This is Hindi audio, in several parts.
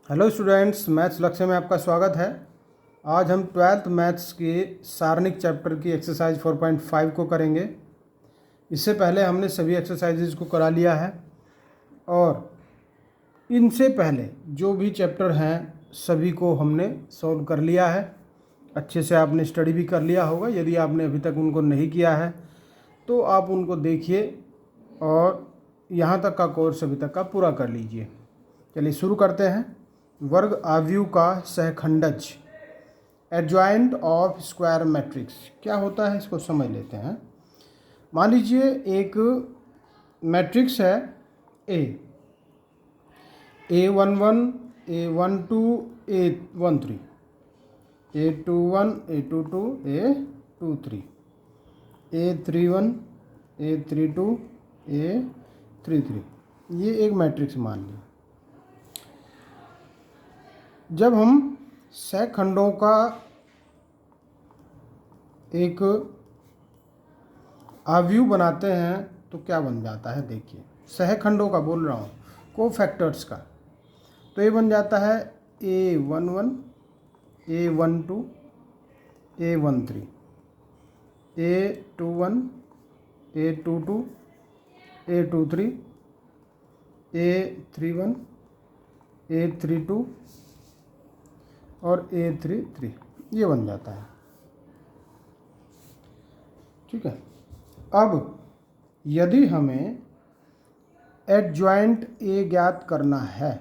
हेलो स्टूडेंट्स, मैथ्स लक्ष्य में आपका स्वागत है। आज हम 12th मैथ्स के सारणिक चैप्टर की एक्सरसाइज 4.5 को करेंगे। इससे पहले हमने सभी एक्सरसाइजेज को करा लिया है और इनसे पहले जो भी चैप्टर हैं सभी को हमने सॉल्व कर लिया है। अच्छे से आपने स्टडी भी कर लिया होगा। यदि आपने अभी तक उनको नहीं किया है तो आप उनको देखिए और यहाँ तक का कोर्स अभी तक का पूरा कर लीजिए। चलिए शुरू करते हैं। वर्ग आव्यूह का सहखंडज, एडजॉइंट ऑफ स्क्वायर मैट्रिक्स क्या होता है इसको समझ लेते हैं। मान लीजिए एक मैट्रिक्स है A11, A12, A13, A21, A22, A23, A31, A32, A33, ये एक मैट्रिक्स मान लीजिए। जब हम सहखंडों का एक आव्यूह बनाते हैं तो क्या बन जाता है, देखिए सहखंडों का बोल रहा हूँ, कोफैक्टर्स का। तो ये बन जाता है A11, A12, A13, A21, A22, A23, A31, A32 और A33, ये बन जाता है। ठीक है। अब यदि हमें एडजॉइंट ए ज्ञात करना है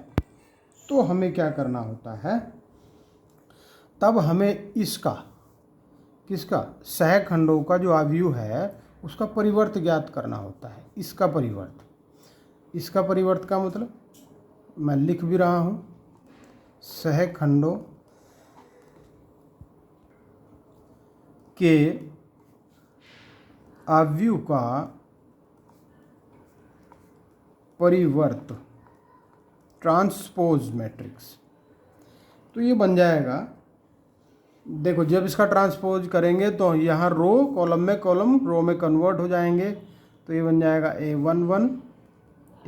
तो हमें क्या करना होता है, तब हमें इसका किसका सहखंडों का जो आव्यूह है उसका परिवर्त ज्ञात करना होता है। इसका परिवर्त का मतलब मैं लिख भी रहा हूँ, सहखंडों के आव्यूह का परिवर्त, ट्रांसपोज मैट्रिक्स। तो ये बन जाएगा, देखो जब इसका ट्रांसपोज करेंगे तो यहाँ रो कॉलम में कॉलम रो में कन्वर्ट हो जाएंगे। तो ये बन जाएगा A11,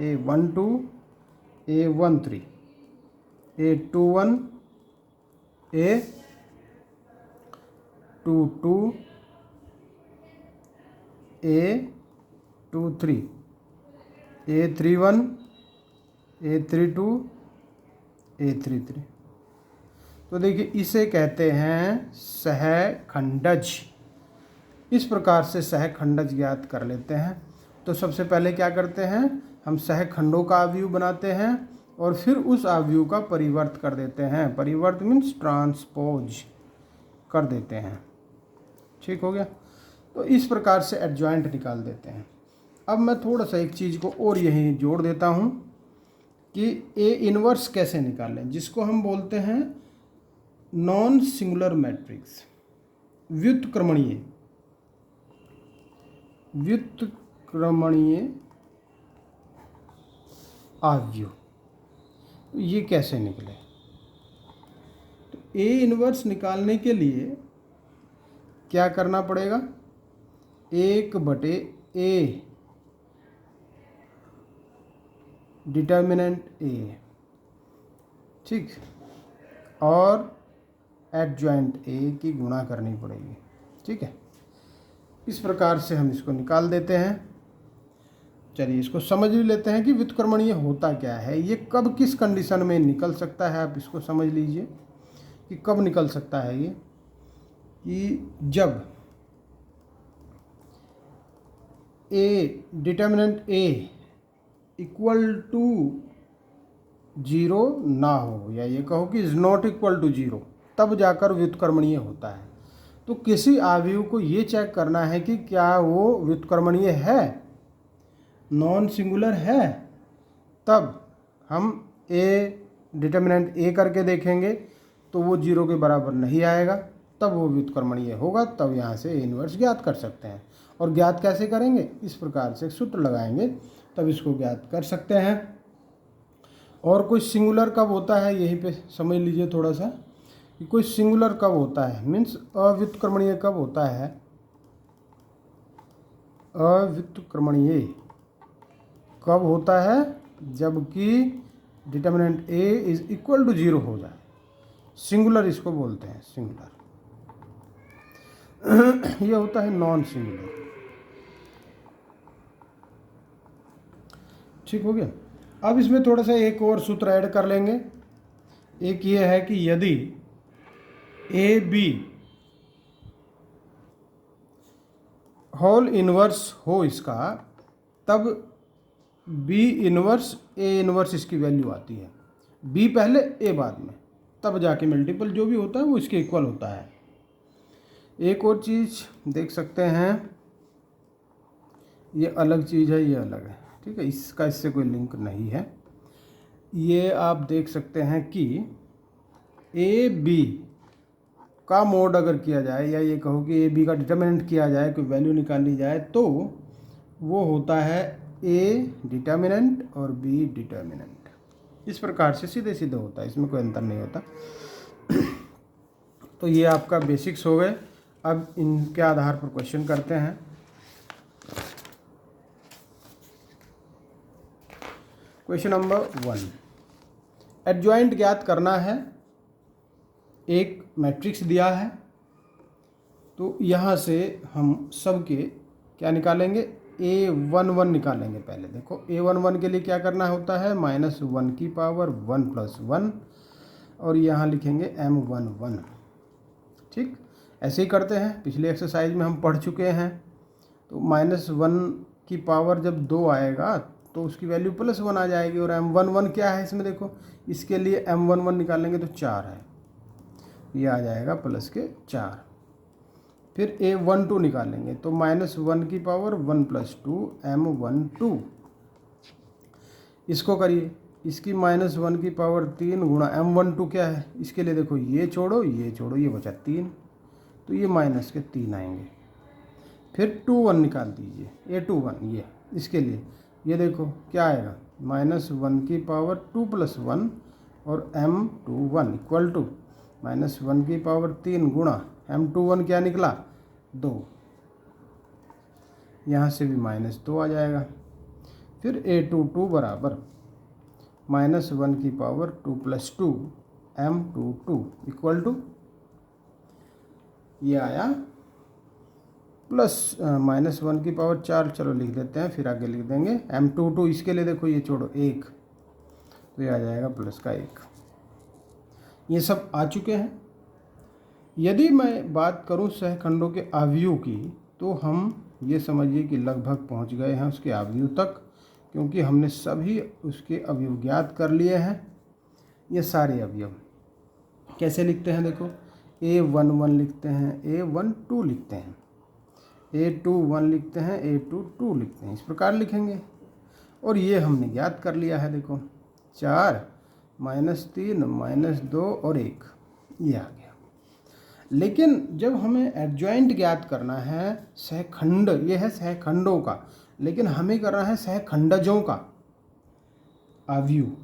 A12, A13, A21, A22, A23, A31, A32, A33। तो देखिए इसे कहते हैं सहखंडज। इस प्रकार से सहखंडज ज्ञात कर लेते हैं। तो सबसे पहले क्या करते हैं, हम सहखंडों का आव्यूह बनाते हैं और फिर उस आव्यूह का परिवर्त कर देते हैं। परिवर्त मीन्स ट्रांसपोज कर देते हैं। ठीक हो गया। तो इस प्रकार से एडजॉइंट निकाल देते हैं। अब मैं थोड़ा सा एक चीज़ को और यहीं जोड़ देता हूँ कि ए इनवर्स कैसे निकालें, जिसको हम बोलते हैं नॉन सिंगुलर मैट्रिक्स, व्युत्क्रमणीय आव्यूह। तो ये कैसे निकले, तो ए इनवर्स निकालने के लिए क्या करना पड़ेगा, 1/A डिटर्मिनेंट ए, ठीक, और एडजॉइंट ए की गुणा करनी पड़ेगी। ठीक है। इस प्रकार से हम इसको निकाल देते हैं। चलिए इसको समझ भी लेते हैं कि व्युत्क्रमणीय होता क्या है, ये कब किस कंडीशन में निकल सकता है। आप इसको समझ लीजिए कि कब निकल सकता है ये, कि जब A determinant A equal to 0 ना हो, या ये कहो कि इज नॉट इक्वल टू 0, तब जाकर व्युत्क्रमणीय होता है। तो किसी आव्यूह को ये चेक करना है कि क्या वो व्युत्क्रमणीय है, नॉन सिंगुलर है, तब हम ए डिटर्मिनेंट ए करके देखेंगे तो वो 0 के बराबर नहीं आएगा, तब वो व्युत्क्रमणीय होगा। तब यहाँ से ए इनवर्स ज्ञात कर सकते हैं। और ज्ञात कैसे करेंगे, इस प्रकार से सूत्र लगाएंगे तब इसको ज्ञात कर सकते हैं। और कोई सिंगुलर कब होता है, यहीं पे समझ लीजिए थोड़ा सा कि कोई सिंगुलर कब होता है, मीन्स अव्युत्क्रमणीय कब होता है। अव्युत्क्रमणीय कब होता है, जबकि determinant A is equal to 0 हो जाए, सिंगुलर इसको बोलते हैं, सिंगुलर। ये होता है नॉन सिंगुलर। ठीक हो गया। अब इसमें थोड़ा सा एक और सूत्र ऐड कर लेंगे। एक ये है कि यदि ए बी होल इनवर्स हो इसका, तब बी इनवर्स ए इनवर्स इसकी वैल्यू आती है। बी पहले ए बाद में, तब जाके मल्टीपल जो भी होता है वो इसके इक्वल होता है। एक और चीज़ देख सकते हैं, ये अलग चीज़ है, ये अलग है, ठीक है, इसका इससे कोई लिंक नहीं है। ये आप देख सकते हैं कि ए बी का मोड अगर किया जाए, या ये कहो कि ए बी का डिटर्मिनेंट किया जाए, कोई वैल्यू निकाली जाए, तो वो होता है ए डिटर्मिनेंट और बी डिटर्मिनेंट। इस प्रकार से सीधे सीधे होता है, इसमें कोई अंतर नहीं होता। तो ये आपका बेसिक्स हो गए। अब इनके आधार पर क्वेश्चन करते हैं। क्वेश्चन नंबर 1, एडजॉइंट ज्ञात करना है। एक मैट्रिक्स दिया है, तो यहाँ से हम सब के क्या निकालेंगे, A11 निकालेंगे। पहले देखो A11 के लिए क्या करना होता है, -1 की पावर 1 + 1, और यहाँ लिखेंगे M11। ठीक, ऐसे ही करते हैं, पिछले एक्सरसाइज में हम पढ़ चुके हैं। तो -1 की पावर जब 2 आएगा तो उसकी वैल्यू +1 आ जाएगी। और M11 क्या है इसमें देखो, इसके लिए M11 निकालेंगे तो 4 है, ये आ जाएगा +4। फिर A12 निकालेंगे तो -1 की पावर 1 + 2 M12। इसको करिए, इसकी -1 की पावर 3 गुणा M12 क्या है, इसके लिए देखो ये छोड़ो ये छोड़ो, ये बचा 3, तो ये -3 आएंगे। फिर 21 निकाल दीजिए, A21 ये, इसके लिए ये देखो क्या आएगा, -1 की पावर 2 + 1 और M21 इक्वल टू -1 की पावर 3 गुणा M21 क्या निकला, 2, यहाँ से भी -2 आ जाएगा। फिर A22 बराबर -1 की पावर 2 + 2 M22 इक्वल टू, ये आया +-1 की पावर 4, चलो लिख देते हैं, फिर आगे लिख देंगे M22। इसके लिए देखो ये छोड़ो 1, तो ये आ जाएगा +1। ये सब आ चुके हैं। यदि मैं बात करूं सहखंडों के अवयव की, तो हम ये समझिए कि लगभग पहुंच गए हैं उसके अवयव तक, क्योंकि हमने सभी उसके अवयव ज्ञात कर लिए हैं। ये सारे अवयव कैसे लिखते हैं, देखो A11 लिखते हैं, A12 लिखते हैं, A21 लिखते हैं, A22 लिखते हैं, इस प्रकार लिखेंगे। और ये हमने ज्ञात कर लिया है, देखो 4 -3 -2 और 1, ये आ गया। लेकिन जब हमें एडजॉइंट ज्ञात करना है, सहखंड, ये है सहखंडों का, लेकिन हमें करना है सहखंडजों का अवयव।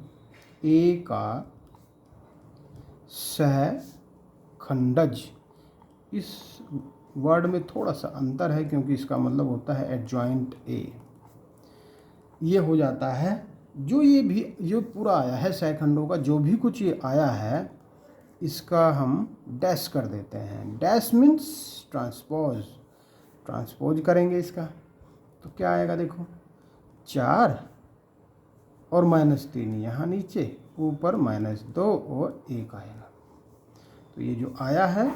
ए का सहखंडज, इस वर्ड में थोड़ा सा अंतर है, क्योंकि इसका मतलब होता है एडजॉइंट ए। ये हो जाता है, जो ये भी जो पूरा आया है सहखंडों का, जो भी कुछ ये आया है, इसका हम डैश कर देते हैं। डैश मीन्स ट्रांसपोज, ट्रांसपोज करेंगे इसका, तो क्या आएगा देखो, 4 और -3 यहाँ नीचे, ऊपर -2 और 1 आएगा। तो ये जो आया है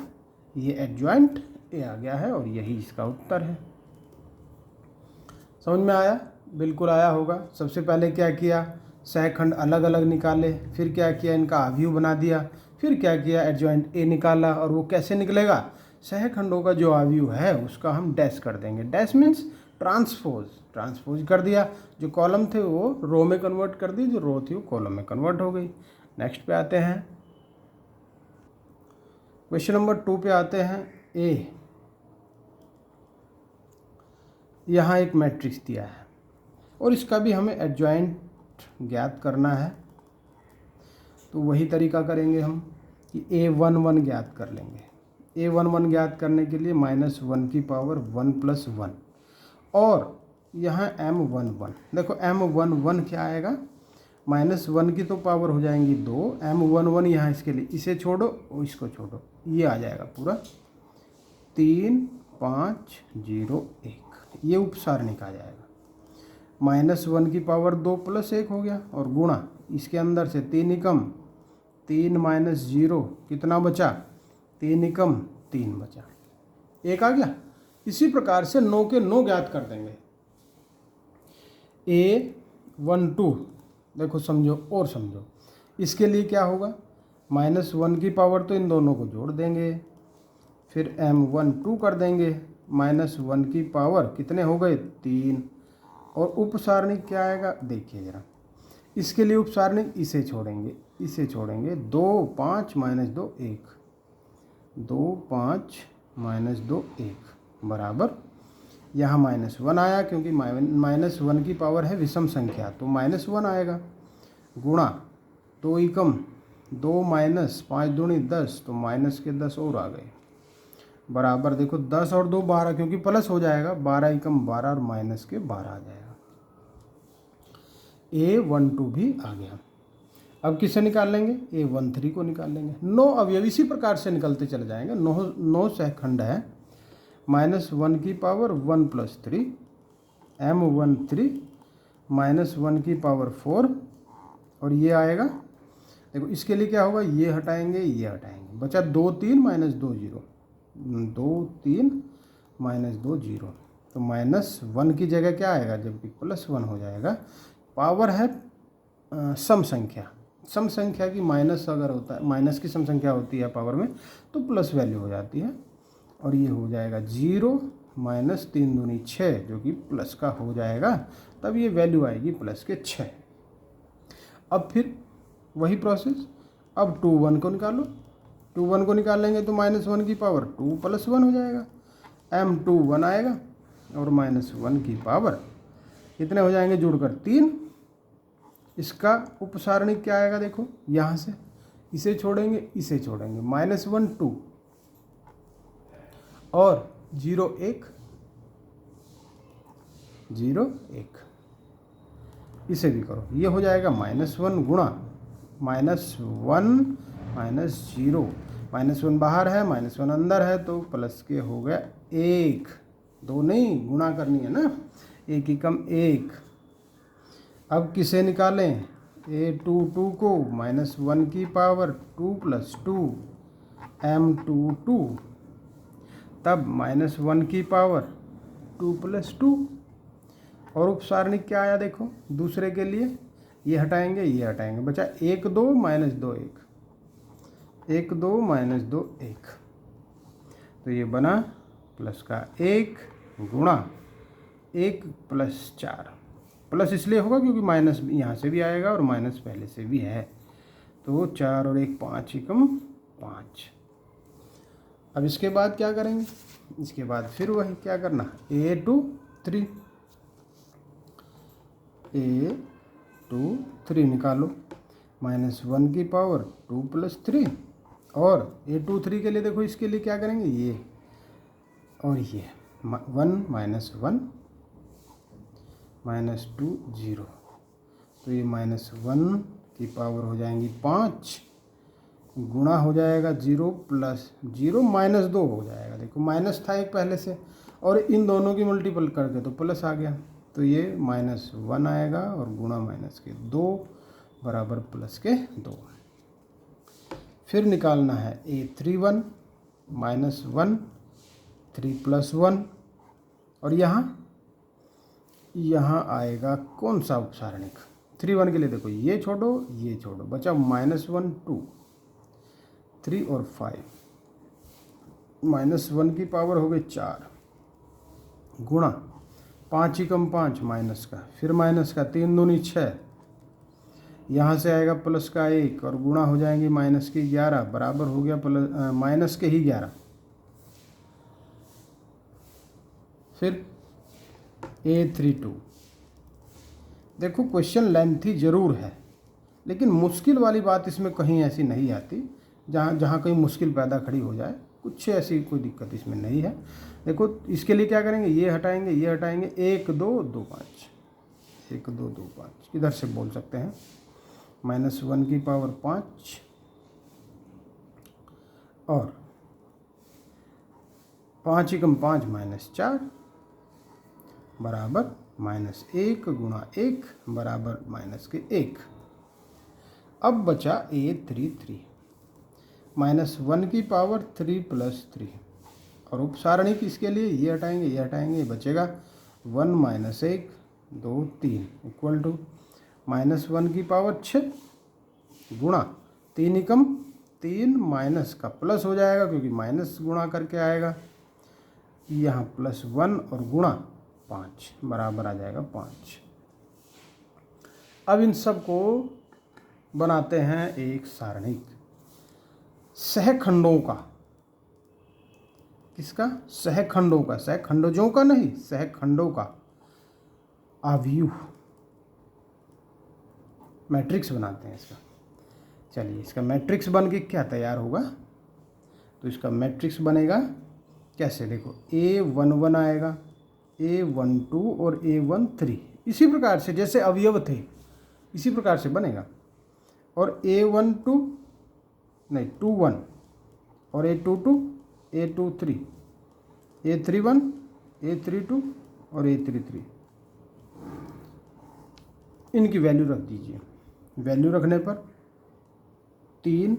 ये एडजॉइंट ए आ गया है, और यही इसका उत्तर है। समझ में आया? बिल्कुल आया होगा। सबसे पहले क्या किया, सहखंड अलग अलग निकाले, फिर क्या किया, इनका अवयव बना दिया, फिर क्या किया, एडजॉइंट ए निकाला। और वो कैसे निकलेगा, सहखंडों का जो अवयव है उसका हम डैश कर देंगे। डैश मीन्स ट्रांसपोज, ट्रांसपोज कर दिया, जो कॉलम थे वो रो में कन्वर्ट कर दी, जो रो थी वो कॉलम में कन्वर्ट हो गई। नेक्स्ट पे आते हैं, क्वेश्चन नंबर 2 पे आते हैं। ए, यहाँ एक मैट्रिक्स दिया है और इसका भी हमें एडजॉइंट ज्ञात करना है। तो वही तरीका करेंगे हम कि A11 ज्ञात कर लेंगे। A11 ज्ञात करने के लिए -1 की पावर 1 + 1, और यहाँ M11, देखो M11 क्या आएगा, -1 की तो पावर हो जाएंगी 2, m11 यहाँ इसके लिए, इसे छोड़ो और इसको छोड़ो, ये आ जाएगा पूरा 3 5 0 1, ये उपसारणिक आ जाएगा। -1 की पावर 2 + 1 हो गया, और गुणा इसके अंदर से 3 एकम 3 - 0 कितना बचा, 3 एकम 3 बचा, 1 आ गया। इसी प्रकार से 9 के 9 ज्ञात कर देंगे। A12 देखो समझो और समझो, इसके लिए क्या होगा, -1 की पावर तो इन दोनों को जोड़ देंगे, फिर m12 कर देंगे, -1 की पावर कितने हो गए 3, और उपसारणिक क्या आएगा देखिए ज़रा, इसके लिए उपसारणिक इसे छोड़ेंगे, इसे छोड़ेंगे, 2 5 - 2 1, 2 5 - 2 1 बराबर, यहाँ -1 आया क्योंकि -1 की पावर है विषम संख्या, तो -1 आएगा, गुणा 2 एकम 2 - 5 दूनी 10, तो माइनस के 10 और आ गए, बराबर देखो 10 और 2 12, क्योंकि प्लस हो जाएगा, 12 एकम 12 और माइनस के 12 आ जाएगा। A12 भी आ गया। अब किसे निकाल लेंगे, A13 को निकाल लेंगे। 9 अवयव इसी प्रकार से निकलते चले जाएंगे। 9 सहखंड है, -1 की पावर 1 + 3, m13 -1 की पावर 4, और ये आएगा देखो, इसके लिए क्या होगा, ये हटाएंगे, ये हटाएंगे, बचा 2 3 - 2 0, 2 3 - 2 0, तो -1 की जगह क्या आएगा, जबकि +1 हो जाएगा। पावर है सम संख्या, सम संख्या की माइनस अगर होता है, माइनस की सम संख्या होती है पावर में, तो प्लस वैल्यू हो जाती है, और ये हो जाएगा 0 - 3 दूनी 6, जो कि प्लस का हो जाएगा, तब ये वैल्यू आएगी प्लस के 6। अब फिर वही प्रोसेस, अब 2 1 को निकालो, 2 1 को निकाल लेंगे तो -1 की पावर 2 + 1 हो जाएगा, m21 आएगा, और -1 की पावर कितने हो जाएंगे जोड़कर 3। इसका उपसारणिक क्या आएगा देखो, यहाँ से इसे छोड़ेंगे, इसे छोड़ेंगे, -1 2 और 0 1 0 1, इसे भी करो, ये हो जाएगा -1 गुणा -1 -0, -1 बाहर है, -1 अंदर है, तो प्लस के हो गया 1, 2 नहीं, गुणा करनी है ना, 1 एकम 1। अब किसे निकालें, A22 को, -1 की पावर 2 + 2, m22, तब -1 की पावर 2 + 2, और उपसारणिक क्या आया देखो, दूसरे के लिए ये हटाएंगे, ये हटाएंगे, बचा 1 2 - 2 1, 1 2 - 2 1, तो ये बना प्लस का 1 गुणा 1 + 4, प्लस इसलिए होगा क्योंकि माइनस यहाँ से भी आएगा और माइनस पहले से भी है, तो 4 और 1 5 एकम 5। अब इसके बाद क्या करेंगे, इसके बाद फिर वही क्या करना, A23 निकालो, -1 की पावर 2 + 3, और A23 के लिए देखो, इसके लिए क्या करेंगे, ये और ये 1 - 1 -2 0, तो ये -1 की पावर हो जाएंगी 5, गुणा हो जाएगा 0 + 0 -2 हो जाएगा, देखो माइनस था एक पहले से, और इन दोनों की मल्टीपल करके तो प्लस आ गया, तो ये -1 आएगा, और गुणा -2 बराबर +2। फिर निकालना है A31 -1 3 + 1, और यहाँ आएगा कौन सा उपसारणिक, 3 1 के लिए देखो, ये छोड़ो, ये छोड़ो, बचा -1 2 3 और 5, -1 की पावर हो गई 4, गुणा 5 एकम 5 माइनस का, फिर माइनस का 3 दूनी 6, यहाँ से आएगा प्लस का 1, और गुणा हो जाएंगे माइनस की 11, बराबर हो गया माइनस के ही 11। फिर A32, देखो क्वेश्चन लेंथी जरूर है, लेकिन मुश्किल वाली बात इसमें कहीं ऐसी नहीं आती, जहाँ कहीं मुश्किल पैदा खड़ी हो जाए, कुछ ऐसी कोई दिक्कत इसमें नहीं है। देखो इसके लिए क्या करेंगे, ये हटाएंगे, ये हटाएंगे, 1 2 2 5, 1 2 2 5 किधर से बोल सकते हैं, -1 की पावर 5 और 5 एकम 5 -4 बराबर -1 गुणा 1 बराबर -1। अब बचा A33 -1 की पावर 3 + 3 और उपसारणी किसके लिए, ये हटाएंगे ये हटाएंगे, बचेगा 1 - 1 2 3 इक्वल टू -1 की पावर 6 गुणा 3 एकम 3 माइनस का प्लस हो जाएगा क्योंकि माइनस गुणा करके आएगा, यहाँ +1 और गुणा 5 बराबर आ जाएगा 5। अब इन सब को बनाते हैं एक सारणिक सहखंडों का। किसका, सहखंडों का, सहखंडों का नहीं, सहखंडों का आव्यूह मैट्रिक्स बनाते हैं इसका। चलिए इसका मैट्रिक्स बन के क्या तैयार होगा, तो इसका मैट्रिक्स बनेगा कैसे, देखो A11 आएगा, A12 और A13 इसी प्रकार से जैसे अवयव थे इसी प्रकार से बनेगा, और A12 नहीं 21 और A22 A23 A31 A32 और A33 इनकी वैल्यू रख दीजिए। वैल्यू रखने पर 3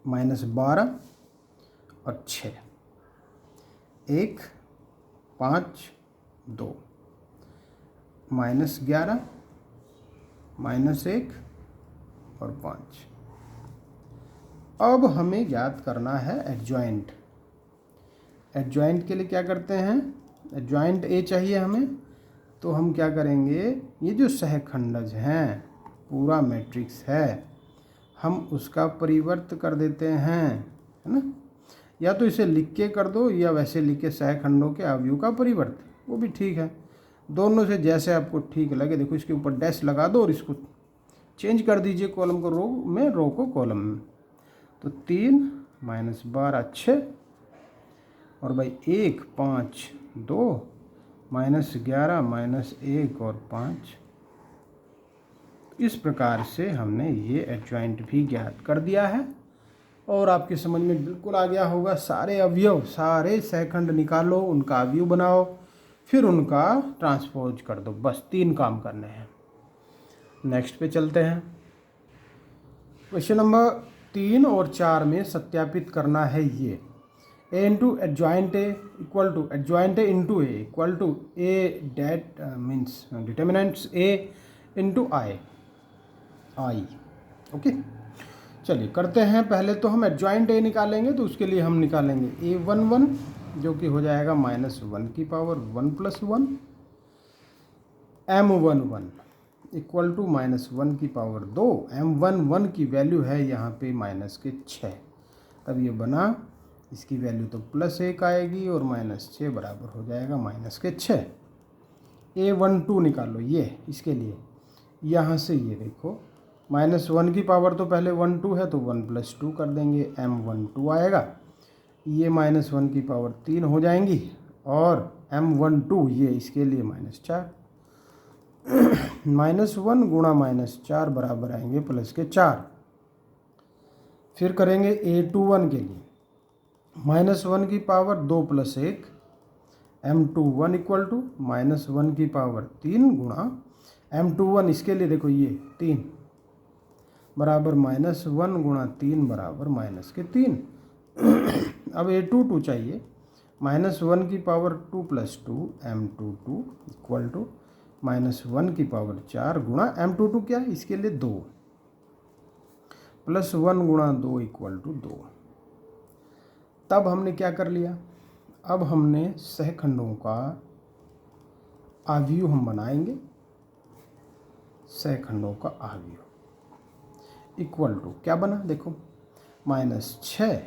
-12 और 6 1 5 2 -11 -1 और 5। अब हमें ज्ञात करना है एडजॉइंट। एडजॉइंट के लिए क्या करते हैं, एडजॉइंट ए चाहिए हमें, तो हम क्या करेंगे, ये जो सहखंडज हैं पूरा मैट्रिक्स है, हम उसका परिवर्त कर देते हैं, है ना, या तो इसे लिख के कर दो या वैसे लिख के सहखंडों के अवयव का परिवर्त, वो भी ठीक है, दोनों से जैसे आपको ठीक लगे। देखो इसके ऊपर डैश लगा दो और इसको चेंज कर दीजिए, कॉलम को रो में, रो को कॉलम में। तो 3 -12 6 और भाई 1 5 2 -11 -1 और 5। इस प्रकार से हमने ये एडजॉइंट भी ज्ञात कर दिया है और आपके समझ में बिल्कुल आ गया होगा। सारे अवयव, सारे सहखंड निकालो, उनका अवयव बनाओ, फिर उनका ट्रांसपोज कर दो, बस 3 काम करने हैं। नेक्स्ट पे चलते हैं। क्वेश्चन नंबर 3 और 4 में सत्यापित करना है ये A into adjoint A equal to adjoint A into A equal to A det means determinants A into I. Okay, चलिए करते हैं। पहले तो हम एडजॉइंट ए निकालेंगे, तो उसके लिए हम निकालेंगे A11 जो कि हो जाएगा -1 की पावर 1 + 1 M11 इक्वल टू -1 की पावर 2। M11 की वैल्यू है यहाँ पे -6, तब ये बना, इसकी वैल्यू तो +1 आएगी और -6 बराबर हो जाएगा -6। A12 निकालो, ये इसके लिए यहाँ से ये देखो -1 की पावर तो पहले 1 2 है तो 1 + 2 कर देंगे, M12 आएगा, ये -1 की पावर 3 हो जाएंगी और M12 ये इसके लिए -4 -1 गुणा -4 बराबर आएंगे +4। फिर करेंगे A21 के लिए -1 की पावर 2 + 1 M21 इक्वल टू -1 की पावर 3 गुणा M21 इसके लिए देखो ये 3 बराबर -1 गुणा 3 बराबर -3। अब A22 चाहिए, -1 की पावर 2 + 2 M22 इक्वल टू -1 की पावर 4 गुणा M22 क्या है, इसके लिए 2 +1 गुणा 2 इक्वल टू 2। तब हमने क्या कर लिया, अब हमने सहखंडों का आव्यूह हम बनाएंगे। सहखंडों का आव्यूह इक्वल टू क्या बना, देखो -6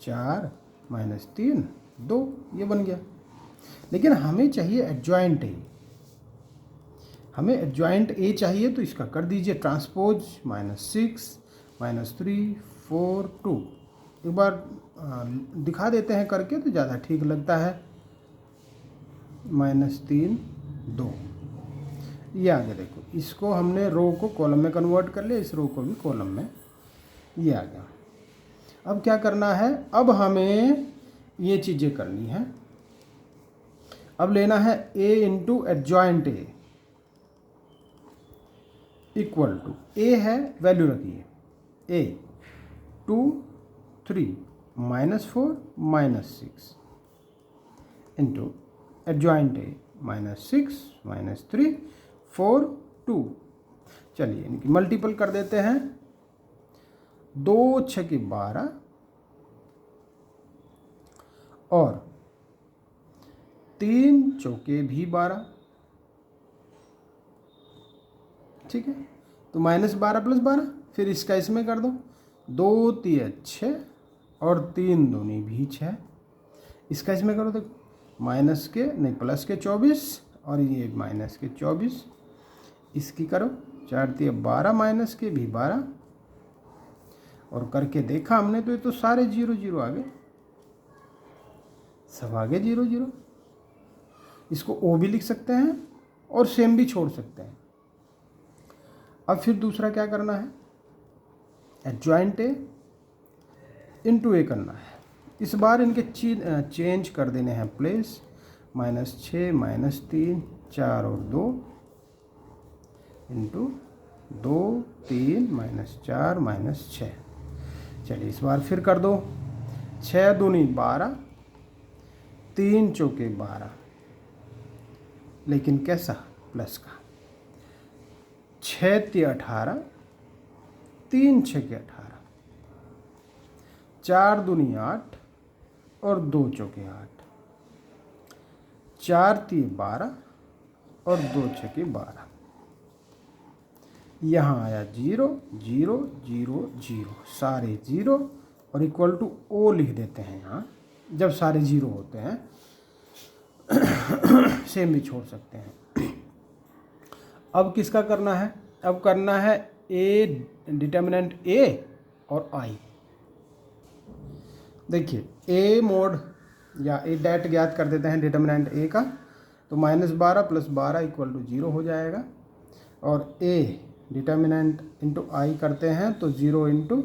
4 -3 2, ये बन गया। लेकिन हमें चाहिए एडजॉइंट ए, हमें एडजॉइंट ए चाहिए, तो इसका कर दीजिए ट्रांसपोज -6 -3 4 2। एक बार दिखा देते हैं करके तो ज़्यादा ठीक लगता है। -3 2 ये आगे देखो, इसको हमने रो को कॉलम में कन्वर्ट कर लिया, इस रो को भी कॉलम में, ये आ गया। अब क्या करना है, अब हमें ये चीज़ें करनी है। अब लेना है a into adjoint A equal to, A है वैल्यू रखिए, a 2 3 -4 -6 इंटू एडजॉइंट ए -6 -3 4 2। चलिए इनकी मल्टीपल कर देते हैं, 2 6 12 और 3 चौके भी 12, ठीक है। तो -12 + 12, फिर इसका इसमें कर दो, 2 3 6 और 3 दूनी भी 6, इसका इसमें करो तो माइनस के नहीं प्लस के 24 और ये माइनस के 24, इसकी करो 4 3 12 माइनस के भी 12 और करके देखा हमने तो ये तो सारे 0 0 आ गए, सब आगे 0 0। इसको ओ भी लिख सकते हैं और सेम भी छोड़ सकते हैं। अब फिर दूसरा क्या करना है, एडजॉइंट ए इंटू ए करना है। इस बार इनके चेंज कर देने हैं प्लेस, -6 -3 4 और 2 इंटू 2 3 -4 -6। चलिए इस बार फिर कर दो, 6 दूनी 12, 3 चौके 12, लेकिन कैसा, प्लस का, 6 3 18, 3 6 18, 4 दूनी 8 और 2 चौके 8, 4 3 12 और 2 6 12। यहाँ आया 0 0 0 0, सारे 0 और इक्वल टू ओ लिख देते हैं यहाँ, जब सारे 0 होते हैं। सेम भी छोड़ सकते हैं। अब किसका करना है, अब करना है ए डिटर्मिनेंट ए और आई। देखिए ए मोड या ए डैट ज्ञात कर देते हैं डिटर्मिनेंट ए का, तो -12 + 12 = 0 हो जाएगा। और ए डिटर्मिनेंट इंटू आई करते हैं तो 0 इंटू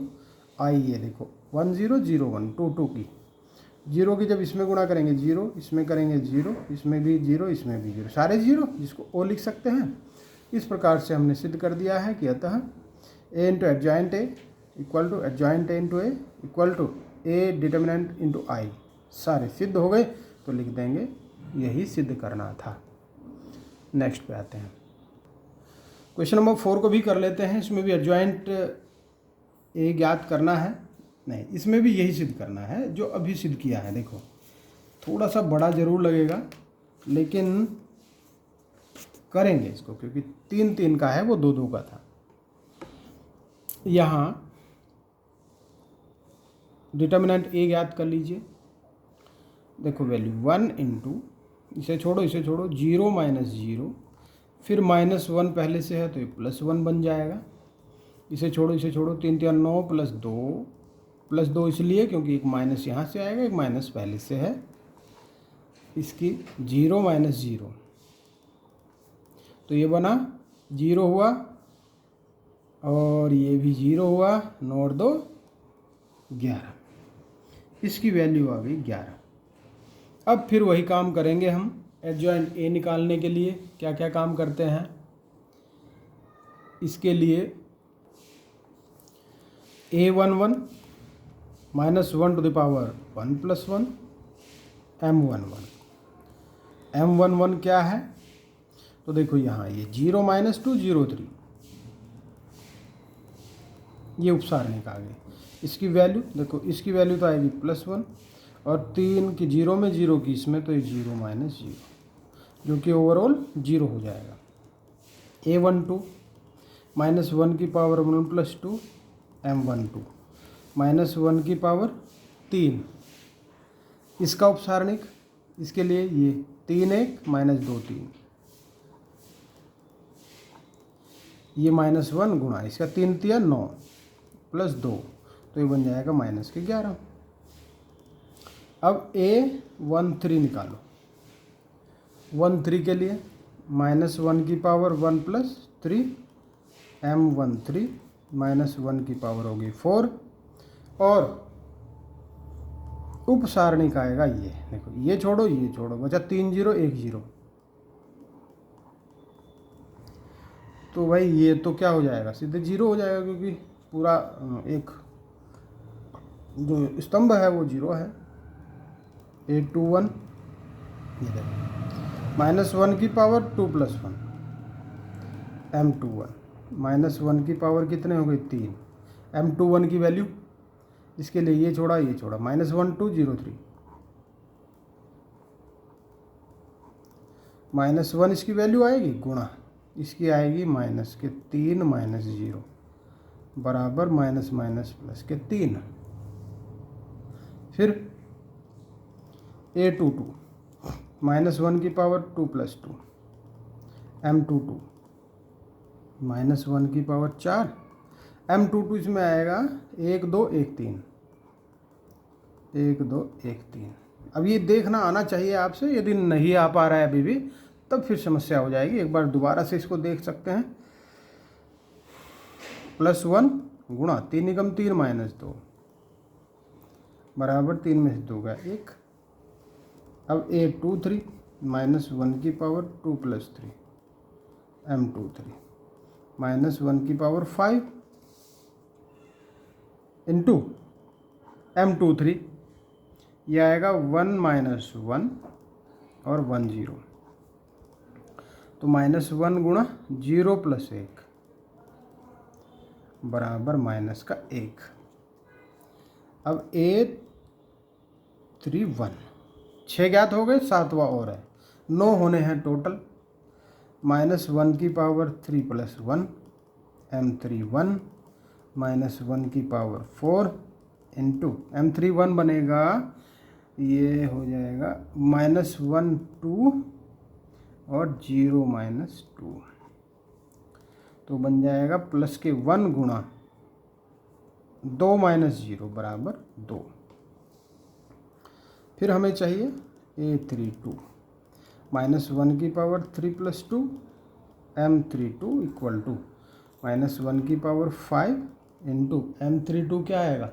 आई, ये देखो 1 0 0 1 2 2 की 0 की जब इसमें गुणा करेंगे 0, इसमें करेंगे 0, इसमें भी 0, इसमें भी 0, सारे 0, जिसको ओ लिख सकते हैं। इस प्रकार से हमने सिद्ध कर दिया है कि अतः A into adjoint A equal to adjoint A into A equal to A determinant into I, सारे सिद्ध हो गए। तो लिख देंगे यही सिद्ध करना था। नेक्स्ट पे आते हैं, क्वेश्चन नंबर 4 को भी कर लेते हैं। इसमें भी एडजॉइंट ए ज्ञात करना है, नहीं इसमें भी यही सिद्ध करना है जो अभी सिद्ध किया है। देखो थोड़ा सा बड़ा ज़रूर लगेगा, लेकिन करेंगे इसको, क्योंकि 3 3 का है, वो 2 2 का था। यहाँ डिटर्मिनेंट ए ज्ञात कर लीजिए। देखो वैल्यू 1 इंटू, इसे छोड़ो 0 -0, फिर -1 पहले से है तो ये +1 बन जाएगा। इसे छोड़ो 3 3 9 + 2 इसलिए क्योंकि एक माइनस यहाँ से आएगा, एक माइनस पहले से है। इसकी 0 -0, तो ये बना 0 हुआ और ये भी 0 हुआ, 9 और 2 11, इसकी वैल्यू आ गई 11। अब फिर वही काम करेंगे हम एडजॉइंट ए निकालने के लिए। क्या क्या काम करते हैं इसके लिए, a11 -1 ⁻1 + 1 m11। m11 क्या है, तो देखो यहाँ ये 0 -2 0 3, ये उपसारणिक आ गई। इसकी वैल्यू देखो, इसकी वैल्यू तो आएगी +1 और 3 की 0 में 0 की इसमें, तो ये 0 -0, जो कि ओवरऑल 0 हो जाएगा। a12 -1 की पावर 1 + 2 m12 -1 की पावर 3, इसका उपसारणिक, इसके लिए ये 3 1 -2 3, ये -1 गुणा इसका 3 3 9 + 2, तो ये बन जाएगा -11। अब a13 निकालो। 13 के लिए -1 की पावर 1 + 3 m13 -1 की पावर होगी 4 और उपसारणिक आएगा ये, देखो ये छोड़ो बचा 3 0 1 0। तो भाई ये तो क्या हो जाएगा, सीधे 0 हो जाएगा क्योंकि पूरा एक जो स्तंभ है वो 0 है। 821 ये देखो -1 की पावर 2 + 1 m21 -1 की पावर कितने हो गई 3 m21 की वैल्यू, इसके लिए ये छोड़ा -1 2 0 3 -1 इसकी वैल्यू आएगी गुणा इसकी आएगी -3 -0 बराबर -+3। फिर A22 -1 की पावर 2 + 2 m22 -1 की पावर 4 m22 इसमें आएगा 1 2 1 3 1 2 1 3। अब ये देखना आना चाहिए आपसे, यदि नहीं आ पा रहा है अभी भी तब फिर समस्या हो जाएगी। एक बार दोबारा से इसको देख सकते हैं। +1 गुणा 3 × 3 -2 बराबर 3 में से 2 गया 1। अब A23 -1 की पावर 2 + 3 m23 -1 की पावर 5 इंटू m23 ये आएगा 1 -1 और 1 0। तो -1 गुणा 0 + 1 बराबर -1। अब A31 6 ज्ञात हो गए, 7वां और है, 9 होने हैं टोटल। -1 की पावर 3 + 1 m31 -1 की पावर 4 इंटू m31 बनेगा, ये हो जाएगा -1 2 और 0 -2 तो बन जाएगा +1 गुणा 2 -0 बराबर 2। फिर हमें चाहिए A32 -1 की पावर 3 + 2 m32 इक्वल टू -1 की पावर 5 इंटू m32 क्या आएगा,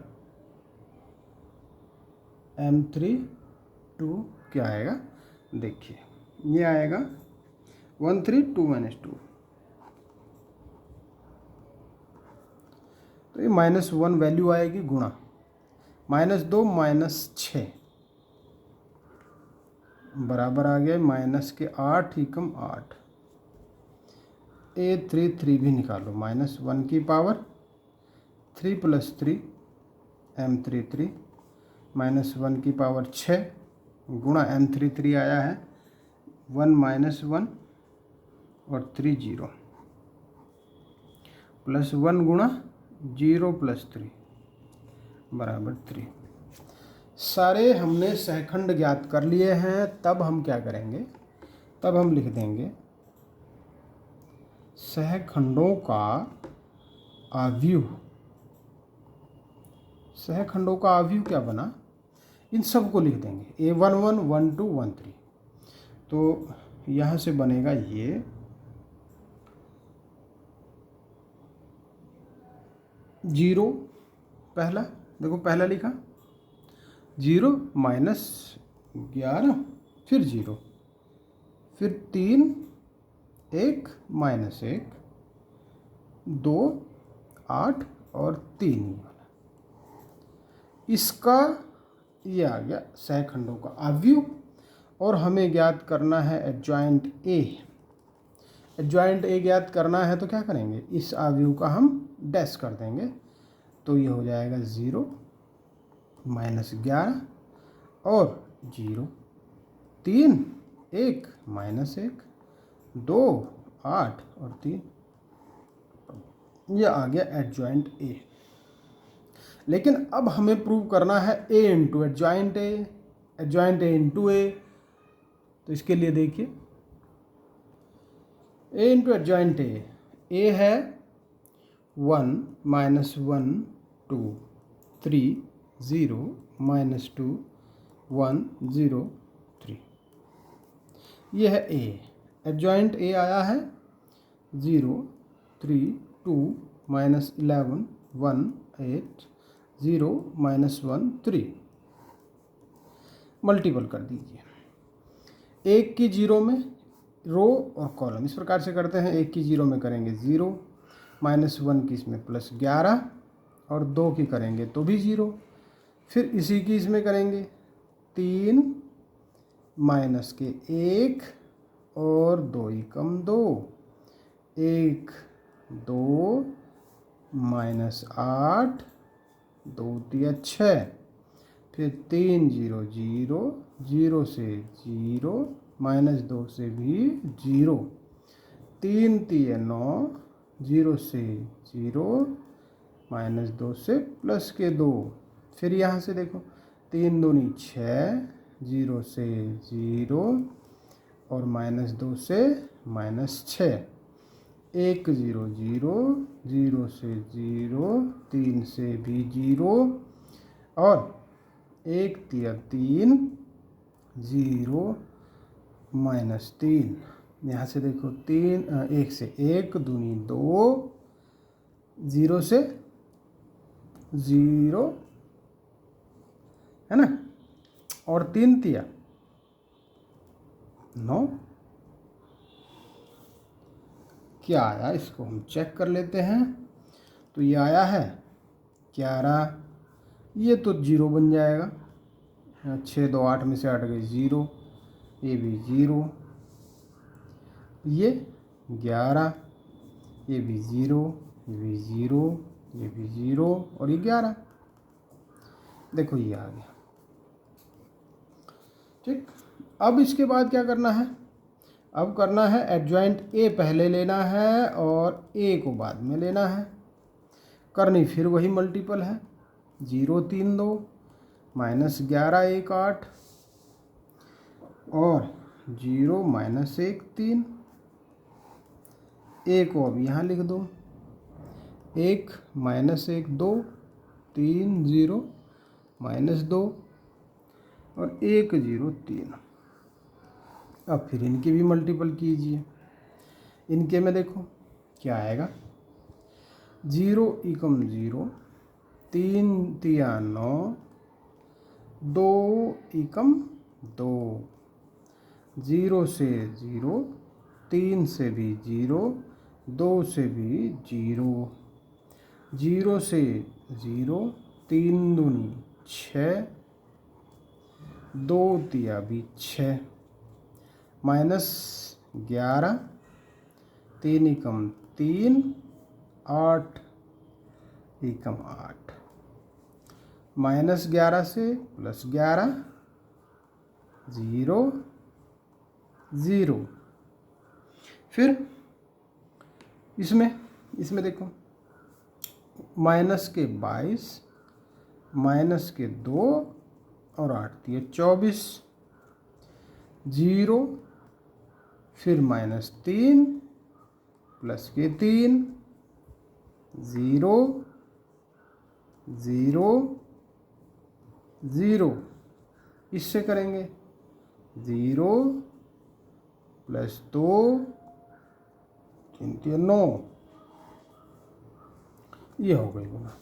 m32 क्या आएगा देखिए, ये आएगा 1 3 2 -2। तो ये -1 वैल्यू आएगी गुणा -2 -6 बराबर आ गया -8 × 8। A33 भी निकालो, -1 की पावर 3 + 3 m33 -1 की पावर 6 गुणा m33 आया है 1 -1 और 3 0 +1 गुणा 0 + 3 बराबर 3। सारे हमने सहखंड ज्ञात कर लिए हैं। तब हम क्या करेंगे, तब हम लिख देंगे सहखंडों का आव्यूह। सहखंडों का आव्यूह क्या बना, इन सब को लिख देंगे A11 12 13। तो यहाँ से बनेगा ये 0 पहला, देखो पहला लिखा 0 -11 फिर 0 फिर 3 1 -1 2 8 और 3 इसका ये आ गया सहखंडों का आव्यूह। और हमें ज्ञात करना है एडजॉइंट ए। एडजॉइंट ए ज्ञात करना है तो क्या करेंगे, इस आव्यूह का हम डैश कर देंगे। तो ये हो जाएगा 0 -11 और 0 3 1 -1 2 8 और 3। ये आ गया एडजॉइंट ए। लेकिन अब हमें प्रूव करना है A into adjoint A, adjoint A into A. तो इसके लिए देखिए ए इंटू एडजॉइंट ए है 1 -1 2 3 0 -2 1 0 3, ये है ए। एडजॉइंट ए आया है 0 3 2 -11 1 8 0 -1 3। मल्टीपल कर दीजिए। एक की जीरो में रो और कॉलम इस प्रकार से करते हैं। एक की जीरो में करेंगे 0, -1 की इसमें +11 और 2 की करेंगे तो भी 0। फिर इसी की इसमें करेंगे 3 माइनस के 1 और 2 एकम 2 1 2 -8 2 तिया 6। फिर 3 0 0 0 से 0 -2 से भी 0 3 तिया 9 0 से 0 -2 से प्लस के 2। फिर यहाँ से देखो 3 दूनी 6 0 से 0 और -2 से -6 1 0 0 0 से 0 3 से भी 0 और 1 तिया 3 0 -3। यहाँ से देखो 1 से 1 दूनी 2 0 से 0 है ना, और 3 तिया 9। क्या आया इसको हम चेक कर लेते हैं। तो ये आया है 11, ये तो 0 बन जाएगा। 6 2 8 में से 8 गई 0, ये भी 0, ये 11, ये भी 0, ये भी 0, ये भी 0 और ये 11। देखो ये आ गया। ठीक, अब इसके बाद क्या करना है, अब करना है एडजॉइंट ए पहले लेना है और ए को बाद में लेना है। करनी फिर वही मल्टीपल है 0 3 2 -11 1 8 और 0 -1 3। ए को अब यहाँ लिख दो 1 -1 2 3 0 -2 और 1 0 3। अब फिर इनके भी मल्टीपल कीजिए। इनके में देखो क्या आएगा 0 एकम 0 3 तिया 9 2 एकम 2 0 से 0 3 से भी 0 2 से भी 0 0 से 0 3 दूनी 6 2 तिया भी 6 -11 3 एकम 3 8 एकम 8 -11 से +11 0 0। फिर इसमें देखो -22 -2 और 8 दिए 24 0 फिर -3 +3 0 0 0। इससे करेंगे 0 +2 3 3 9। ये हो गई गुना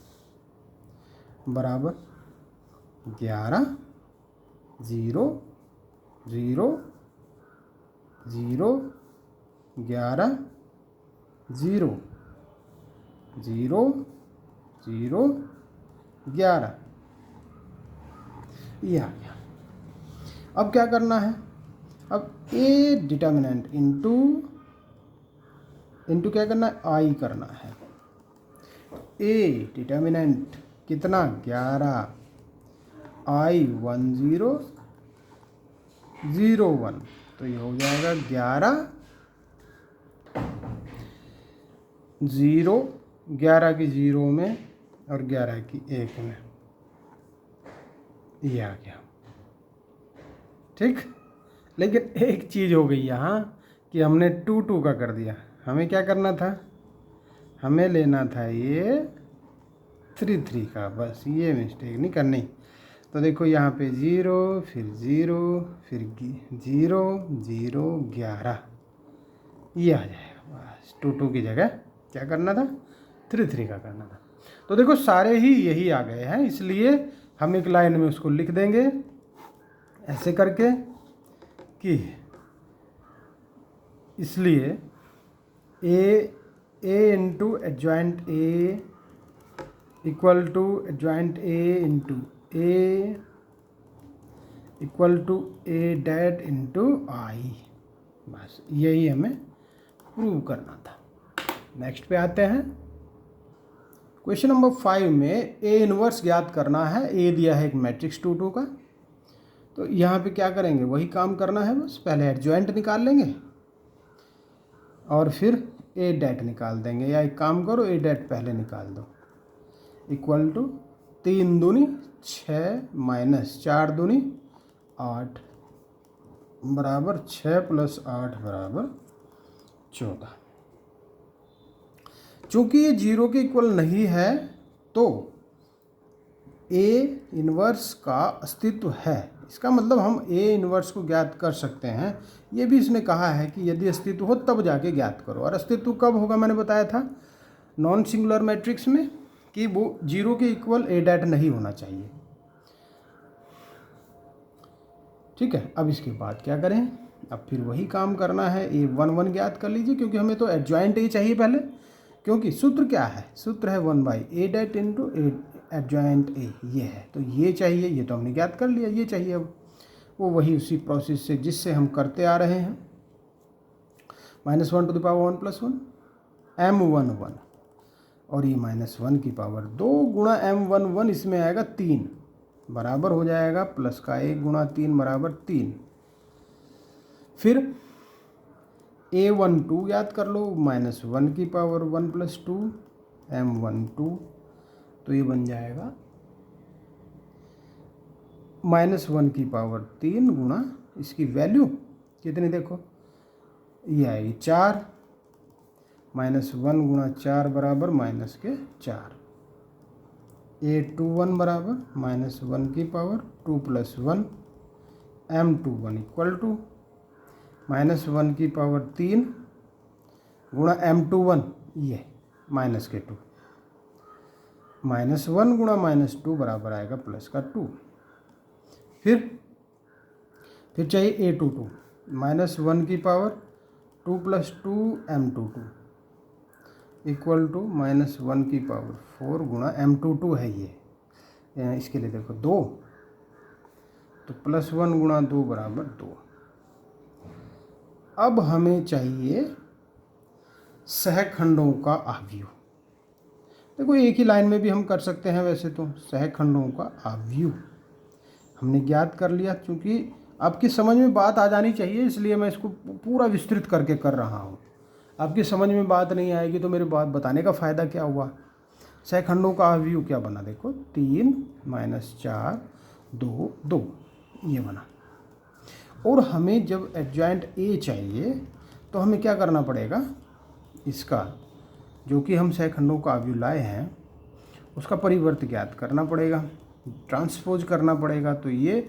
बराबर 11 0 0 0 11 0 0 0 11। ये आ गया। अब क्या करना है, अब ए डिटर्मिनेंट इंटू क्या करना है, आई करना है। ए डिटर्मिनेंट कितना 11 आई 1 0 0 1, तो ये हो जाएगा 11 0 11 की 0 में और 11 की 1 में। ये आ गया। ठीक, लेकिन एक चीज़ हो गई यहाँ कि हमने 2 2 का कर दिया। हमें क्या करना था, हमें लेना था ये 3 3 का, बस ये मिस्टेक नहीं करनी। तो देखो यहाँ पे 0 फिर 0 फिर 0 0 11 ये आ जाएगा। बस 2 2 की जगह क्या करना था, 3 3 का करना था। तो देखो सारे ही यही आ गए हैं, इसलिए हम एक लाइन में उसको लिख देंगे ऐसे करके कि इसलिए A into adjoint A equal to adjoint A into A equal to A det into I. बस यही हमें प्रूव करना था। नेक्स्ट पे आते हैं। क्वेश्चन नंबर 5 में ए इनवर्स ज्ञात करना है। ए दिया है एक मैट्रिक्स 2 2 का, तो यहाँ पे क्या करेंगे, वही काम करना है। बस पहले एडजॉइंट निकाल लेंगे और फिर ए डैट निकाल देंगे, या एक काम करो ए डैट पहले निकाल दो। इक्वल टू 3 दूनी 6 माइनस 4 दूनी 8 बराबर 6 प्लस 8 बराबर 14। चूंकि ये 0 के इक्वल नहीं है तो ए इनवर्स का अस्तित्व है। इसका मतलब हम ए इनवर्स को ज्ञात कर सकते हैं। ये भी इसने कहा है कि यदि अस्तित्व हो तब जाके ज्ञात करो। और अस्तित्व कब होगा, मैंने बताया था नॉन सिंगुलर मैट्रिक्स में, कि वो 0 के इक्वल ए डैट नहीं होना चाहिए। ठीक है, अब इसके बाद क्या करें, अब फिर वही काम करना है। ए 1 1 ज्ञात कर लीजिए, क्योंकि हमें तो एडजॉइंट ए चाहिए पहले, क्योंकि सूत्र क्या है, सूत्र है 1 by A det into A adjoint ए। ये है, तो ये चाहिए, ये तो हमने ज्ञात कर लिया, ये चाहिए। अब वो वही उसी प्रोसेस से जिससे हम करते आ रहे हैं, -1 to the power 1 plus 1 m1 1, और ये -1 की पावर 2 गुणा m1 1, इसमें आएगा 3 बराबर हो जाएगा प्लस का 1 गुणा 3 बराबर 3। फिर a12 याद कर लो, -1 की पावर 1 प्लस 2 m12, तो ये बन जाएगा -1 की पावर 3 गुणा इसकी वैल्यू कितनी, देखो ये आएगी 4, -1 गुणा 4 बराबर -4। a21 बराबर -1 की power 2 plus 1 m21 equal to -1 की पावर 3 गुणा m21, ये -2, -1 गुणा -2 बराबर आएगा प्लस का 2। फिर चाहिए a22, -1 की power 2 plus 2 m22 equal to -1 की पावर 4 गुणा m22 है ये। इसके लिए देखो 2, तो +1 गुणा 2 बराबर 2। अब हमें चाहिए सहखंडों का आव्यूह। देखो एक ही लाइन में भी हम कर सकते हैं वैसे तो। सहखंडों का आव्यूह हमने ज्ञात कर लिया। चूँकि आपकी समझ में बात आ जानी चाहिए, इसलिए मैं इसको पूरा विस्तृत करके कर रहा हूँ। आपकी समझ में बात नहीं आएगी तो मेरे बात बताने का फ़ायदा क्या हुआ। सहखंडों का आव्यूह क्या बना, देखो 3 - 4 2 2, ये बना। और हमें जब एडजॉइंट ए चाहिए तो हमें क्या करना पड़ेगा, इसका जो कि हम सहखंडों का आव्यूह लाए हैं उसका परिवर्त ज्ञात करना पड़ेगा, ट्रांसपोज करना पड़ेगा। तो ये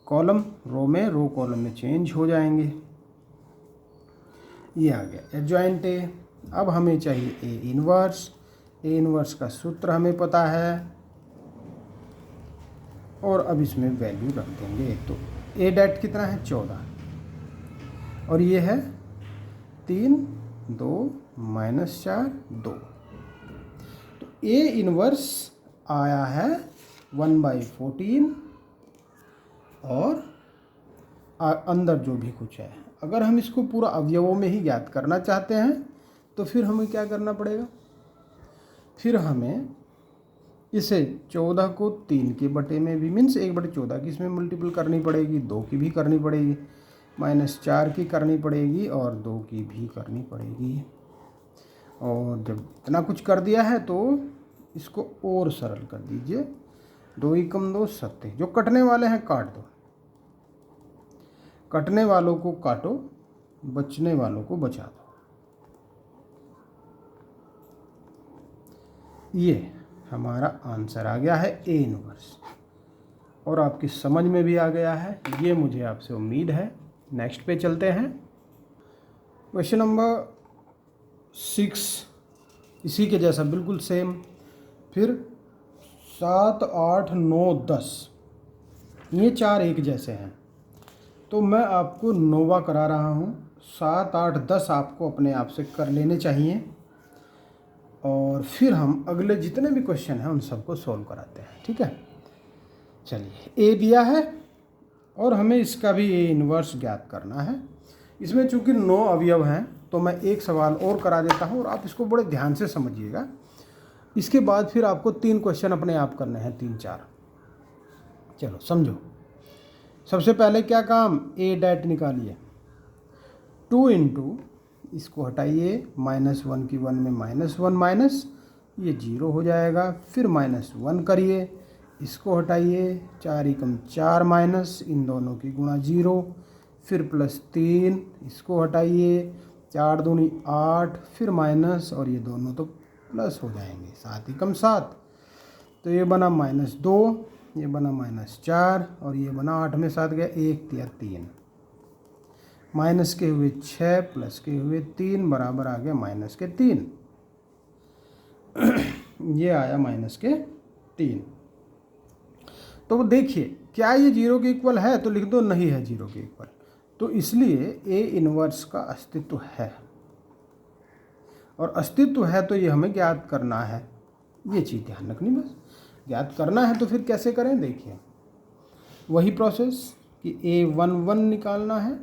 कॉलम रो में, रो कॉलम में चेंज हो जाएंगे। ये आ गया एडजॉइंट ए। अब हमें चाहिए ए इनवर्स। ए इनवर्स का सूत्र हमें पता है, और अब इसमें वैल्यू रख देंगे। तो ए डैट कितना है 14, और ये है 3 2 -4 2। तो ए इनवर्स आया है 1/14, और अंदर जो भी कुछ है। अगर हम इसको पूरा अवयवों में ही ज्ञात करना चाहते हैं तो फिर हमें क्या करना पड़ेगा, फिर हमें इसे 14 को 3 के बटे में भी, मीन्स 1/14 की इसमें मल्टीपल करनी पड़ेगी, 2 की भी करनी पड़ेगी, -4 की करनी पड़ेगी, और 2 की भी करनी पड़ेगी। और जब इतना कुछ कर दिया है तो इसको और सरल कर दीजिए। 2 × 2 7। जो कटने वाले हैं काट दो, कटने वालों को काटो, बचने वालों को बचा दो। ये हमारा आंसर आ गया है ए इनवर्स, और आपकी समझ में भी आ गया है, ये मुझे आपसे उम्मीद है। नेक्स्ट पे चलते हैं। क्वेश्चन नंबर 6 इसी के जैसा बिल्कुल सेम। फिर 7, 8, 9, 10 ये चार एक जैसे हैं, तो मैं आपको नोवा करा रहा हूँ। 7, 8, 10 आपको अपने आप से कर लेने चाहिए, और फिर हम अगले जितने भी क्वेश्चन हैं उन सबको सॉल्व कराते हैं। ठीक है, चलिए। ए दिया है और हमें इसका भी ए इन्वर्स ज्ञात करना है। इसमें चूंकि 9 अवयव हैं तो मैं एक सवाल और करा देता हूँ और आप इसको बड़े ध्यान से समझिएगा। इसके बाद फिर आपको 3 क्वेश्चन अपने आप करने हैं, 3, 4। चलो समझो। सबसे पहले क्या काम, ए डैट निकालिए। 2 इंटू, इसको हटाइए, -1 की 1 में -1 माइनस, ये 0 हो जाएगा। फिर -1 करिए, इसको हटाइए, 4 एकम 4 माइनस, इन दोनों की गुणा 0। फिर +3, इसको हटाइए, 4 दूनी 8, फिर माइनस, और ये दोनों तो प्लस हो जाएंगे, 7 एकम 7। तो ये बना -2, ये बना -4, और ये बना 8 में 7 गया, 1 तिया 3, माइनस के हुए 6 प्लस के हुए 3 बराबर आ गया -3। ये आया -3। तो देखिए, क्या ये 0 के इक्वल है, तो लिख दो नहीं है 0 के इक्वल। तो इसलिए ए इन्वर्स का अस्तित्व है, और अस्तित्व है तो ये हमें ज्ञात करना है। ये चीज़ ध्यान रखनी, बस ज्ञात करना है। तो फिर कैसे करें, देखिए वही प्रोसेस कि A11 निकालना है,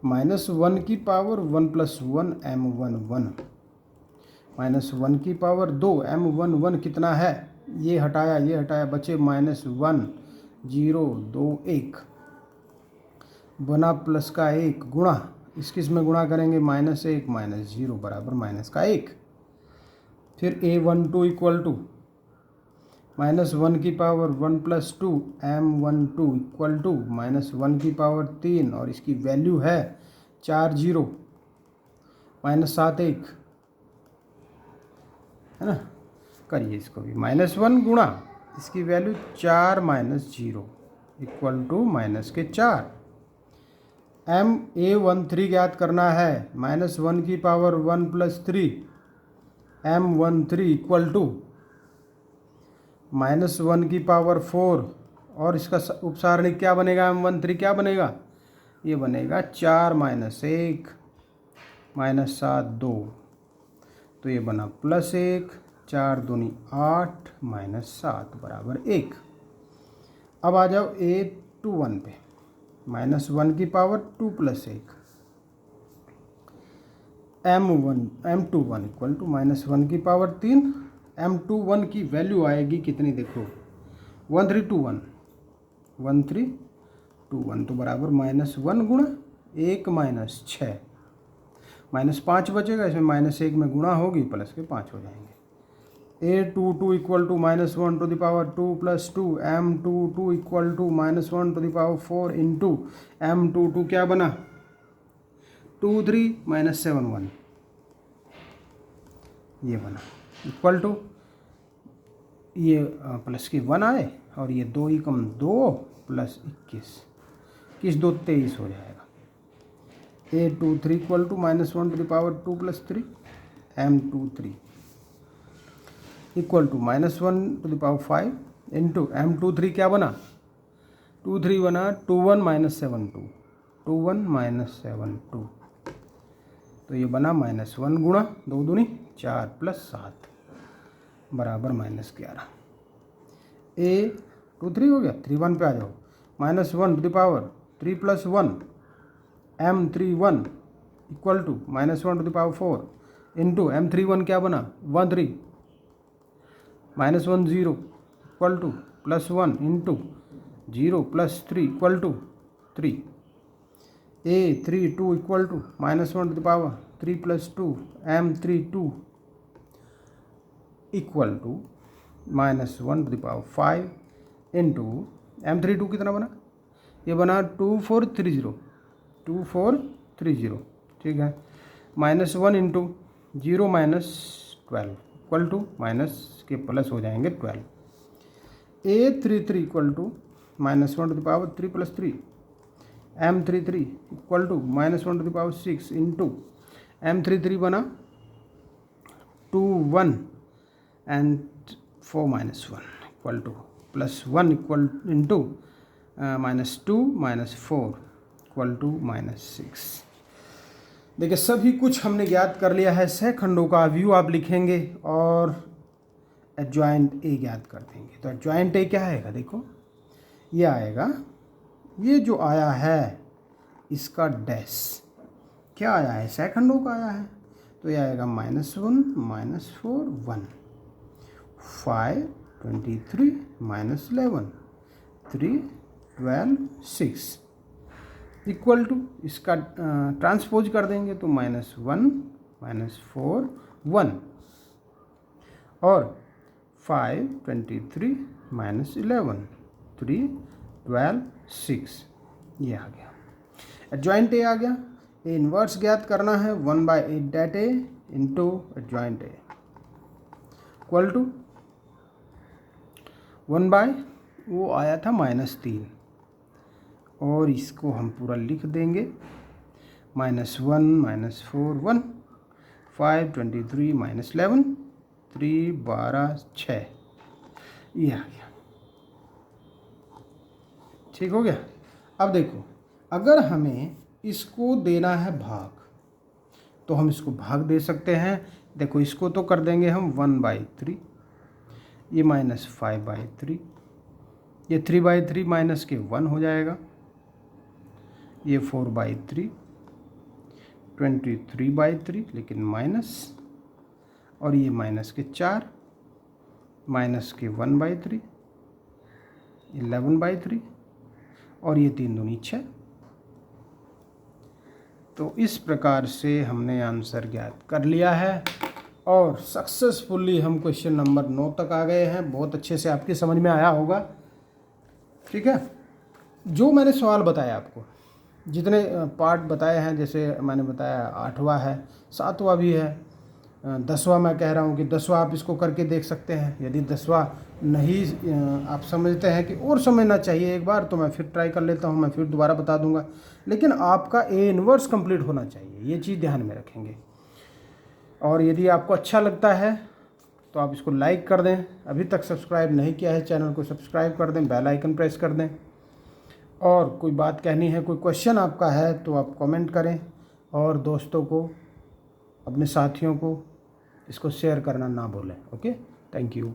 -1 की पावर 1 + 1 M11, -1 की पावर 2 M11 कितना है, ये हटाया बचे -1 0 2 1, बना प्लस का 1 गुणा, किस में गुणा करेंगे, -1 - 0 बराबर -1। फिर A12 इक्वल टू -1 की पावर 1 + 2 M12 इक्वल टू -1 की पावर 3, और इसकी वैल्यू है 4 0 -7 1, है ना। करिए इसको भी, -1 गुणा इसकी वैल्यू 4 - 0 इक्वल टू -4। A13 ज्ञात करना है, -1 की पावर 1 + 3 M13 इक्वल टू -1 की पावर 4, और इसका उपसारणिक क्या बनेगा, M13 क्या बनेगा, ये बनेगा 4 - 1 -7 2, तो ये बना +1, 4 दूनी 8 -7 बराबर 1। अब आ जाओ A21 पे, -1 की पावर 2 + 1 M21 इक्वल टू -1 की पावर 3, M21 की वैल्यू आएगी कितनी, देखो 1321, 1321, तो बराबर -1 गुणा 1 - 6, -5 बचेगा, इसमें -1 में गुणा होगी, प्लस के 5 हो जाएंगे। A22 equal to -1 to the power 2 + 2, M22 equal to -1 to the power 4 into M22 क्या बना, 2 3 -7 1, ये बना इक्वल टू, ये प्लस के 1 आए, और ये 2 एकम 2 + 21, 21 2 23 हो जाएगा। A23 equal to -1 to the power 2 + 3, M23 equal to -1 to the power 5 into M23 क्या बना, 2 3 बना 21 - 7 2, 21 - 7 2, तो ये बना -1 गुणा 2 दूनी 4 + 7 बराबर -11। A23 हो गया, 31 पे आ जाओ, -1 to the power 3 + 1 M31 equal to -1 to the power 4 into M31 क्या बना, 1 3 -1 0 equal to +1 into 0 + 3 equal to 3। A32 equal to -1 to the power 3 + 2 M32 equal to -1 to the power 5 into M32 कितना बना, ये बना 2430, 2430, ठीक है। -1 इंटू 0 - 12 इक्वल टू माइनस के प्लस हो जाएंगे 12। A33 equal to -1 to the power 3 + 3 m33 equal to -1⁶ into m33 बना 2 1 and 4 -1 equal to +1 equal into -2 -4 equal to -6। देखिए सभी कुछ हमने ज्ञात कर लिया है। सह खंडों का व्यू आप लिखेंगे और एडजॉइंट ए ज्ञात कर देंगे। तो एडजॉइंट ए क्या आएगा, देखो ये आएगा, ये जो आया है इसका डैश क्या आया है, सह खंडों का आया है, तो ये आएगा -1 -4 1 5 23 -11 3 12 6 इक्वल टू इसका ट्रांसपोज कर देंगे तो -1 -4 1 और 5 23 -11 3 12 6 ये आ गया। एडजॉइंट ए आ गया। ए इन्वर्स ज्ञात करना है 1/8 det A into adjoint A equal to 1 वो आया था -3 और इसको हम पूरा लिख देंगे -1 -4 1 5 23 -11 3 12 6 ये आ गया। ठीक हो गया। अब देखो अगर हमें इसको देना है भाग तो हम इसको भाग दे सकते हैं। देखो इसको तो कर देंगे हम 1/3, ये -5/3, ये 3/3 माइनस के 1 हो जाएगा, ये 4/3 23/3 लेकिन माइनस, और ये माइनस के 4 माइनस के 1/3 11/3 और ये 3 दूनी 6। तो इस प्रकार से हमने आंसर ज्ञात कर लिया है और सक्सेसफुली हम क्वेश्चन नंबर 9 तक आ गए हैं। बहुत अच्छे से आपकी समझ में आया होगा। ठीक है, जो मैंने सवाल बताया आपको, जितने पार्ट बताए हैं, जैसे मैंने बताया 8वां है, 7वां भी है, 10वां मैं कह रहा हूँ कि 10वां आप इसको करके देख सकते हैं। यदि 10वां नहीं आप समझते हैं कि और समझना चाहिए एक बार, तो मैं फिर ट्राई कर लेता हूँ, मैं फिर दोबारा बता दूंगा। लेकिन आपका ए इन्वर्स कंप्लीट होना चाहिए, ये चीज़ ध्यान में रखेंगे। और यदि आपको अच्छा लगता है तो आप इसको लाइक कर दें। अभी तक सब्सक्राइब नहीं किया है चैनल को सब्सक्राइब कर दें, बेल आइकन प्रेस कर दें। और कोई बात कहनी है, कोई क्वेश्चन आपका है तो आप कमेंट करें और दोस्तों को, अपने साथियों को इसको शेयर करना ना भूलें। Okay, thank you.